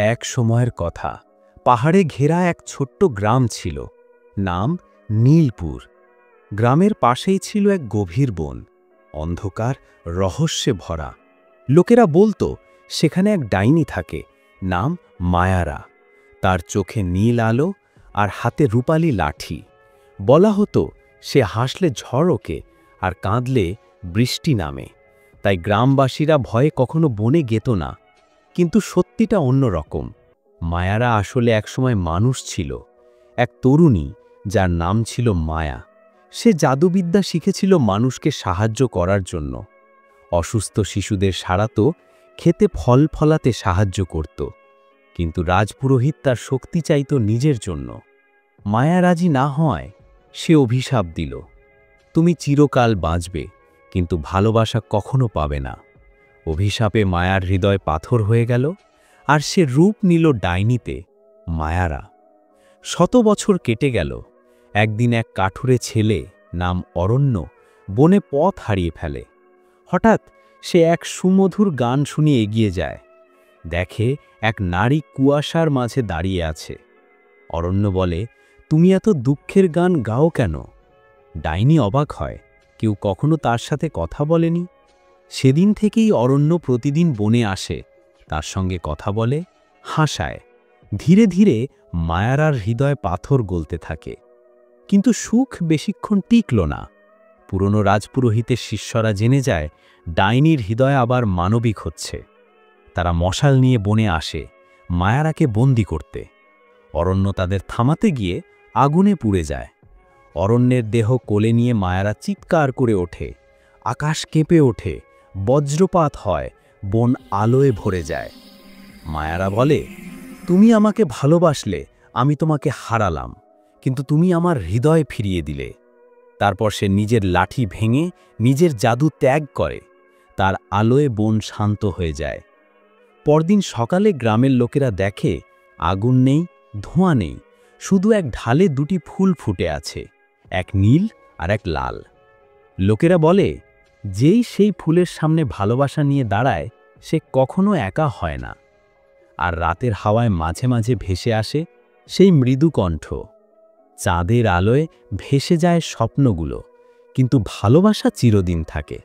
এক সময়ের কথা, পাহাড়ে ঘেরা এক ছোট্ট গ্রাম ছিল, নাম নীলপুর। গ্রামের পাশেই ছিল এক গভীর বন, অন্ধকার, রহস্যে ভরা। লোকেরা বলতো সেখানে এক ডাইনি থাকে, নাম মায়ারা। তার চোখে নীল আলো আর হাতে রূপালি লাঠি। বলা হতো সে হাসলে ঝড় ওকে, আর কাঁদলে বৃষ্টি নামে। তাই গ্রামবাসীরা ভয়ে কখনো বনে যেত না। কিন্তু সত্যিটা অন্যরকম। মায়ারা আসলে একসময় মানুষ ছিল, এক তরুণী যার নাম ছিল মায়া। সে জাদুবিদ্যা শিখেছিল মানুষকে সাহায্য করার জন্য। অসুস্থ শিশুদের সারাতো, খেতে ফল ফলাতে সাহায্য করত। কিন্তু রাজপুরোহিত তার শক্তি চাইত নিজের জন্য। মায়া রাজি না হয়, সে অভিশাপ দিল, তুমি চিরকাল বাঁচবে, কিন্তু ভালোবাসা কখনো পাবে না। অভিশাপে মায়ার হৃদয় পাথর হয়ে গেল, আর সে রূপ নিল ডাইনিতে, মায়ারা। 100 বছর কেটে গেল। একদিন এক কাঠুরে ছেলে, নাম অরণ্য, বনে পথ হারিয়ে ফেলে। হঠাৎ সে এক সুমধুর গান শুনিয়ে এগিয়ে যায়। দেখে এক নারী কুয়াশার মাঝে দাঁড়িয়ে আছে। অরণ্য বলে, তুমি এত দুঃখের গান গাও কেন? ডাইনি অবাক হয়, কেউ কখনো তার সাথে কথা বলেনি। সেদিন থেকেই অরণ্য প্রতিদিন বনে আসে, তার সঙ্গে কথা বলে, হাসায়। ধীরে ধীরে মায়ারার হৃদয় পাথর গলতে থাকে। কিন্তু সুখ বেশিক্ষণ টিকল না। পুরনো রাজপুরোহিতের শিষ্যরা জেনে যায় ডাইনির হৃদয় আবার মানবিক হচ্ছে। তারা মশাল নিয়ে বনে আসে, মায়ারাকে বন্দি করতে। অরণ্য তাদের থামাতে গিয়ে আগুনে পুড়ে যায়। অরণ্যের দেহ কোলে নিয়ে মায়ারা চিৎকার করে ওঠে। আকাশ কেঁপে ওঠে, বজ্রপাত হয়, বন আলোয় ভরে যায়। মায়ারা বলে, তুমি আমাকে ভালোবাসলে, আমি তোমাকে হারালাম, কিন্তু তুমি আমার হৃদয় ফিরিয়ে দিলে। তারপর সে নিজের লাঠি ভেঙে নিজের জাদু ত্যাগ করে। তার আলোয় বন শান্ত হয়ে যায়। পরদিন সকালে গ্রামের লোকেরা দেখে আগুন নেই, ধোঁয়া নেই, শুধু এক ঢালে 2টি ফুল ফুটে আছে, এক নীল আর এক লাল। লোকেরা বলে, যেই সেই ফুলের সামনে ভালোবাসা নিয়ে দাঁড়ায়, সে কখনো একা হয় না। আর রাতের হাওয়ায় মাঝে মাঝে ভেসে আসে সেই মৃদু কণ্ঠ। চাঁদের আলোয় ভেসে যায় স্বপ্নগুলো, কিন্তু ভালোবাসা চিরদিন থাকে।